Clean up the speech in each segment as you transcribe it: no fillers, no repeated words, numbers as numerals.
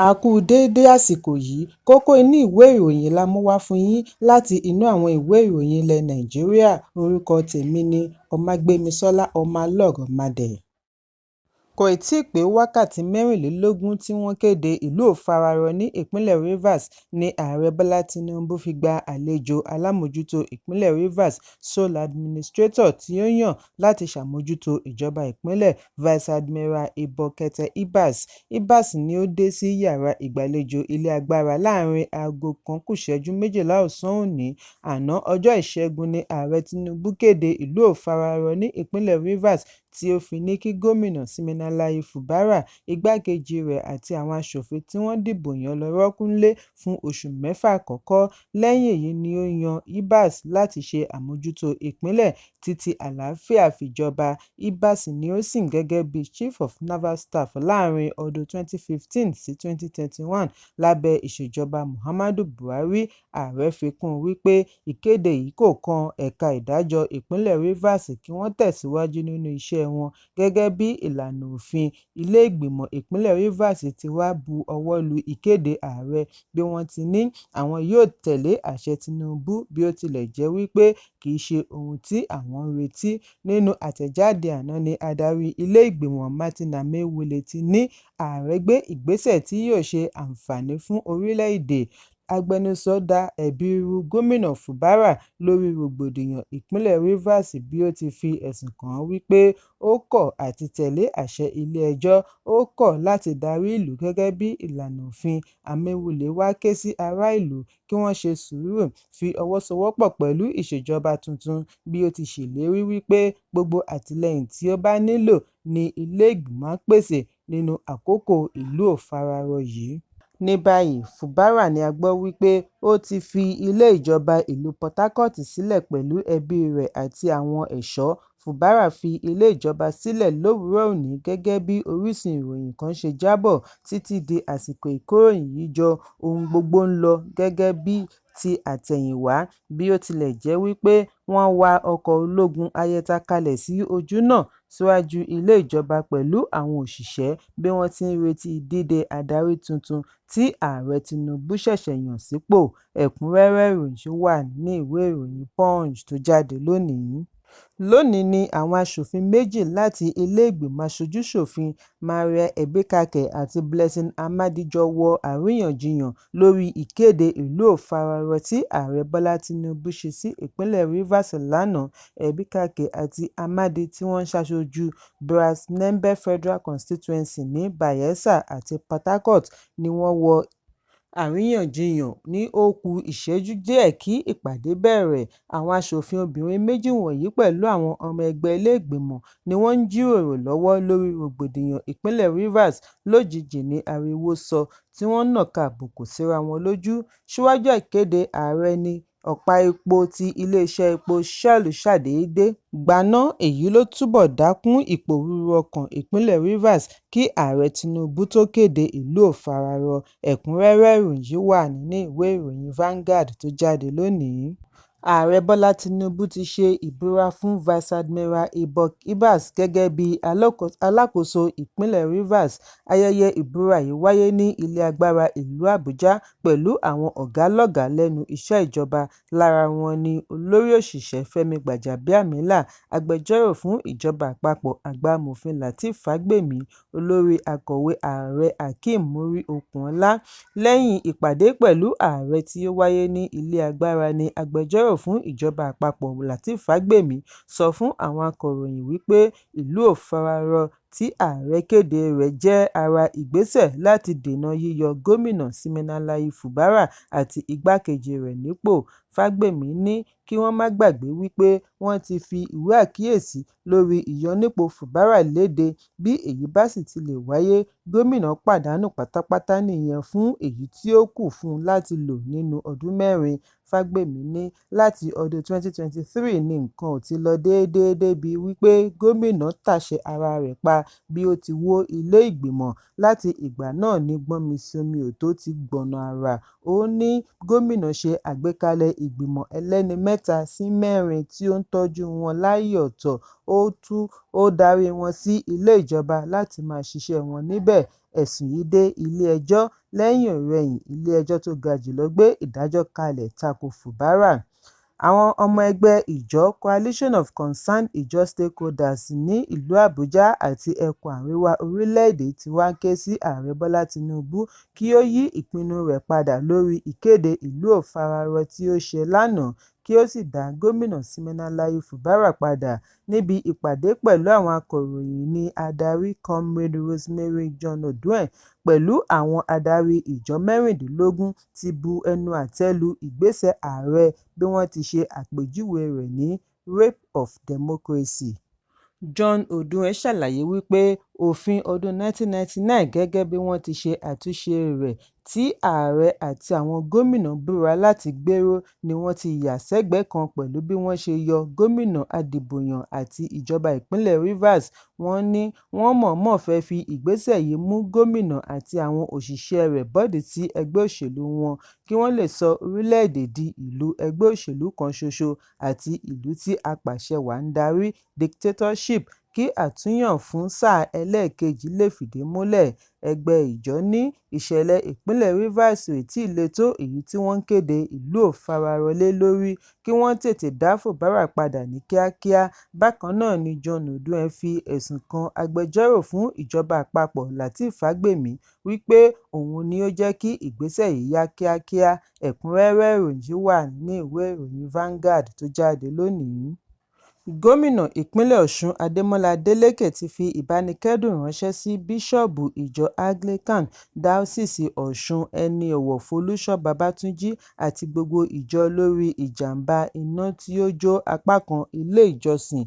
A kú déédé àsìkò yìí, kókó inú ìwé ìròyìn la mú wá fún yín láti inú àwọn ìwé ìròyìn ilẹ̀ Nàìjíríà. Orúkọ tèmi ni Ọmágbémisọ́lá Ọmọlọ́rọ̀mọdẹ̀. Kò tí ì pé wákàtí mẹ́rìnlélógún tí wọ́n kéde ìlú òfararọ ní ìpínlẹ̀ Rivers ni ààrẹ Bọ́lá Tinubu fi gba àlejò alámòjútó ìpínlẹ̀ Rivers Sole Administrator tí ó yàn láti ṣàmójútó ìjọba ìpínlẹ̀, Vice Admiral Ibokete Ibas. Ibas ni ó dé sí yàrá ìgbàlejò ilé agbára láàrin aago 1:12 ọ̀sán òní. Àná ọjọ́ Ìṣẹ́gun ni ààrẹ Tinubu kéde ìlú òfararọ ní ìpínlẹ̀ Rivers tí ó fi ní kí gómìnà Siminalayi Fubara, igbákejì rẹ̀ àti àwọn aṣòfin tí wọ́n dìbò yàn lọ rọ́kúnlé fún oṣù 6 àkọ́kọ́. Lẹ́yìn èyí ni ó yan Ibas láti ṣe àmójútó ìpínlẹ̀ títí àlàáfíà fi jọba. Ibas ni ó sìn gẹ́gẹ́ bí Chief of Naval Staff láàrin ọdún 2015 sí 2021 lábẹ́ ìṣèjọba Muhammadu Buhari. Ààrẹ fi kún un wípé ìkéde yìí kò kan ẹ̀ka ìdájọ́ ìpínlẹ̀ Rivers kí wọ́n tẹ̀síwájú nínú iṣẹ́ wọn gẹ́gẹ́ bí ìlànà òfin. Ilé ìgbìmọ̀ ìpínlẹ̀ Rivers ti wá bu ọwọ́ lu ìkéde ààrẹ bí wọ́n ti ní àwọn yóò tẹ̀lé àṣẹ Tinubu bí ó tilẹ̀ jẹ́ wípé kì í ṣe ohun tí àwọn ń retí. Nínú àtẹ̀jáde àná ni adarí ilé ìgbìmọ̀ Martin Amaewhule ti ní ààrẹ gbé ìgbésẹ̀ tí yóò ṣe àǹfààní fún orílẹ̀-èdè. Agbẹnusọ da ẹ̀bi ru gómìnà Fubara lórí rògbòdìyàn ìpínlẹ̀ Rivers bí ó ti fi ẹ̀sùn kàn án wípé ó kọ̀ àti tẹ̀lé àṣẹ ilé-ẹjọ́, ó kọ̀ láti darí ìlú gẹ́gẹ́ bí ìlànà òfin. Amaewhule wá ké sí ará ìlú kí wọ́n ṣe sùúrù, fi ọwọ́ sowọ́pọ̀ pẹ̀lú ìṣèjọba tuntun bí ó ti ṣèlérí wípé gbogbo àtìlẹ́yìn tí ó bá nílò ni ilé ìgbìmọ̀ á pèsè nínú àkókò ìlú òfararọ yìí. Ní báyìí, Fubara ni a gbọ́ wípé ó ti fi ilé ìjọba ìlú Port Harcourt sílẹ̀ pẹ̀lú ẹbí rẹ̀ àti àwọn ẹ̀ṣọ́. Fubara fi ilé ìjọba sílẹ̀ lówùúrọ̀ òní gẹ́gẹ́ bí orísun ìròyìn kan ṣe jábọ̀. Títí di àsìkò ìkóròyìn yìí jọ, ohun gbogbo ń lọ gẹ́gẹ́ bí ti àtẹ̀yìnwá bí ó tilẹ̀ jẹ́ wípé wọ́n wa ọkọ̀ ológun ayẹta kalẹ̀ sí ojú náà síwájú ilé ìjọba pẹ̀lú àwọn òṣìṣẹ́ bí wọ́n ti ń retí dídé adarí tuntun tí ààrẹ Tinubu ṣẹ̀ṣẹ̀ yàn sípò. Ẹ̀kúnrẹ́rẹ́ ìròyìn wà ní ìwé ìròyìn Punch tó jáde lónìí. Lónìí ni àwọn aṣòfin méjì láti ilé ìgbìmọ̀ aṣojú-ṣòfin Maria Ebekake àti Blessing Amadi jọ wọ àríyànjiyàn lórí ìkéde ìlú òfararọ tí ààrẹ Bọ́lá Tinubu ṣe sí ìpínlẹ̀ Rivers lánàá. Ebekake àti Amadi tí wọ́n ń ṣaṣojú Bras Nembe Federal Constituency ní Bayelsa àti Port Harcourt ni wọ́n wọ àríyànjiyàn ní ó kù ìṣẹ́jú díẹ̀ kí ìpàdé bẹ̀rẹ̀. Àwọn aṣòfin obìnrin méjì wọ̀nyí pẹ̀lú àwọn ọmọ ẹgbẹ́ ilé ìgbìmọ̀ ni wọ́n ń jíròrò lọ́wọ́ lórí rògbòdìyàn ìpínlẹ̀ Rivers. Lójijì ni ariwo sọ tí wọ́n nàka àbùkù síra wọn lójú. Síwájú ìkéde ààrẹ ni ọ̀pá epo ti iléeṣẹ́ epo Shell ṣàdédé gbaná. Èyí ló túbọ̀ dá kún ìpòrúurú ọkàn ìpínlẹ̀ Rivers kí ààrẹ Tinubu tó kéde ìlú òfararọ. Ẹ̀kúnrẹ́rẹ́ ìròyìn wà nínú ìwé ìròyìn Vanguard tó jáde lónìí. Ààrẹ Bọ́lá Tinubu ti ṣe ìbúra fún Vice Admiral Ibas gẹ́gẹ́ bí alákòóso ìpínlẹ̀ Rivers. Ayẹyẹ ìbúra yìí wáyé ní ilé agbára ìlú Àbújá pẹ̀lú àwọn ọ̀gá-lọ́gàá lẹ́nu iṣẹ́ ìjọba. Lára wọn ni olórí òṣìṣẹ́ Fẹ́mi Gbàjàbíàmílà, agbẹjọ́rò fún ìjọba àpapọ̀ àgbà amòfin Lateef Fagbemi, olórí akọ̀wé ààrẹ Hakeem Muri-Okunola. Lẹ́yìn ìpàdé pẹ̀lú ààrẹ tí ó wáyé ní ilé agbára ni agbẹjọ́rò fún ìjọba àpapọ̀ Lateef Fagbemi sọ fún àwọn akọ̀ròyìn wípé ìlú òfararọ tí ààrẹ kéde rẹ̀ jẹ́ ara ìgbésẹ̀ láti dènà yíyọ gómìnà Siminalayi Fubara àti igbákejì rẹ̀ nípò. Fagbemi ní kí wọ́n má gbàgbé wípé wọ́n ti fi ìwé àkíyèsí lórí ìyọnípò Fubara léde. Bí èyí bá sì ti lè wáyé, gómìnà pàdánù pátápátá nìyẹn fún èyí tí ó kù fún un láti lò nínú ọdún 4. Fagbemi ní láti ọdún 2023 ni nǹkan ò ti lọ déédéé débi wípé gómìnà tàṣé ara rẹ̀ pa bí ó ti wó ilé ìgbìmọ̀. Láti ìgbà náà ni gbọ́nmi-sí-omi-ò-tó ti gbọ̀nà àrà. Ó ní gómìnà ṣe àgbékalẹ̀ ìgbìmọ̀ ẹlẹ́ni 3 sí 4 tí ó ń tọ́jú wọn láyè ọ̀tọ̀. ó darí wọn sí ilé ìjọba láti máa ṣiṣẹ́ wọn níbẹ̀. Ẹ̀sùn yìí dé ilé-ẹjọ́. Lẹ́yìn-ọ̀-rẹyìn, ilé-ẹjọ́ tó ga jùlọ gbé ìdájọ́ kalẹ̀ tako Fubara. Àwọn ọmọ ẹgbẹ́ ìjọ Coalition of Concerned Ijaw Stakeholders ní ìlú Àbújá àti ẹkùn àríwá orílẹ̀-èdè ti wá ké sí Ààrẹ Bọ́lá Tinubu kí ó yí ìpinnu rẹ̀ padà lórí ìkéde ìlú òfararọ tí ó ṣe lánàá kí ó sì dá Gómìnà Siminalayi Fubara padà. Níbi ìpàdé pẹ̀lú àwọn akọ̀ròyìn ní adarí Comrade Rosemary John Oduen pẹ̀lú àwọn adarí ìjọ 16 ti bu ẹnu àtẹ́ lu ìgbésẹ̀ ààrẹ bí wọ́n ti ṣe àpèjúwe rẹ̀ ní "rape of democracy". John Oduen ṣàlàyé wípé òfin ọdún 1999 gẹ́gẹ́ bí wọ́n ti ṣe àtúnṣe rẹ̀ tí ààrẹ àti àwọn gómìnà búra láti gbèrò ni wọ́n ti yà sẹ́gbẹ̀ẹ́ kan pẹ̀lú bí wọ́n ṣe yọ gómìnà adìbòyàn àti ìjọba ìpínlẹ̀ Rivers. Wọ́n ní wọ́n mọ̀ọ́mọ̀ fẹ́ fi ìgbésẹ̀ yìí mú gómìnà àti àwọn òṣìṣẹ́ rẹ̀ bọ́dì sí ẹgbẹ́ òṣèlú wọn kí wọ́n lè sọ orílẹ̀-èdè di ìlú ẹgbẹ́ òṣèlú kan ṣoṣo àti ìlú tí apàṣẹwàá ń darí (dictatorship) kí àtúnyàn fún sáà ẹlẹ́ẹ̀kejì lè fìdí múlẹ̀. Ẹgbẹ́ ìjọ ní ìṣẹ̀lẹ̀ ìpínlẹ̀ Rivers ò tíì le tó èyí tí wọ́n ń kéde ìlú òfararọ lé lórí kí wọ́n tètè dá Fubara padà ní kíákíá. Bákan náà ni John Oduen fi ẹ̀sùn kan agbẹjọ́rò fún ìjọba àpapọ̀ Lateef Fagbemi wípé òun ni ó jẹ́ kí ìgbésẹ̀ yìí yá kíákíá. Ẹ̀kúnrẹ́rẹ́ ìròyìn wà nínú ìwé ìròyìn Vanguard tó jáde lónìí. Gómìnà ìpínlẹ̀ Ọ̀ṣun Adémọ́lá Adeleke ti fi ìbánikẹ́dùn ránṣẹ́ sí bíṣọ́ọ̀bù ìjọ Anglican Dáósìsì Ọ̀ṣun Ẹni Ọ̀wọ̀ Folúṣọ́ Babátúnjí àti gbogbo ìjọ lórí ìjàmbá iná tí ó jó apá kan ilé ìjọsìn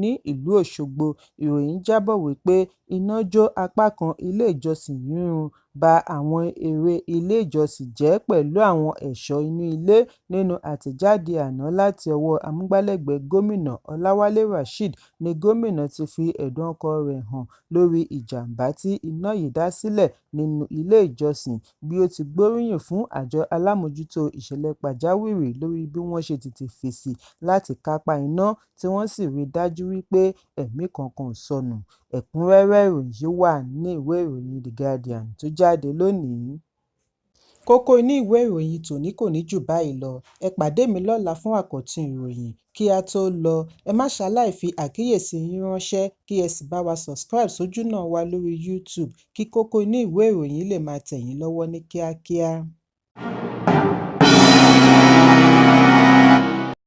ní ìlú Òṣogbo. Ìròyìn jábọ̀ wípé iná jó apá kan ilé ìjọsìn yíyún ba àwọn ère ilé ìjọsìn jẹ́ pẹ̀lú àwọn ẹ̀ṣọ́ inú ilé. Nínú àtẹ̀jáde àná láti ọwọ́ amúgbálẹ́gbẹ̀ẹ́ gómìnà Ọláwálé Rasheed ni gómìnà ti fi ẹ̀dùn ọkàn rẹ̀ hàn lórí ìjàmbá tí iná yìí dá sílẹ̀ nínú ilé ìjọsìn, bí ó ti gbóríyìn fún àjọ alámòjútó ìṣẹ̀lẹ̀ pàjáwìrì lórí bí wọ́n ṣe tètè fèsì láti kápá iná tí wọ́n sì rí dájú wípé ẹ̀mí kankan ò sọnù. Ẹ̀kúnrẹ́rẹ́ ìròyìn wà nínú ìwé ìròyìn The Guardian tó jáde lónìí. Kókó inú ìwé ìròyìn tòní kò ní jù báyìí lọ. Ẹ pàdé mi lọ́la fún àkọ́tún ìròyìn. Kí a tó lọ, ẹ má ṣaláì fi àkíyèsí yín ránṣẹ́ kí ẹ sì bá wa subscribe sójúnà wa lórí YouTube kí kókó inú ìwé ìròyìn lè máa tẹ̀ yín lọ́wọ́ ní kíákíá.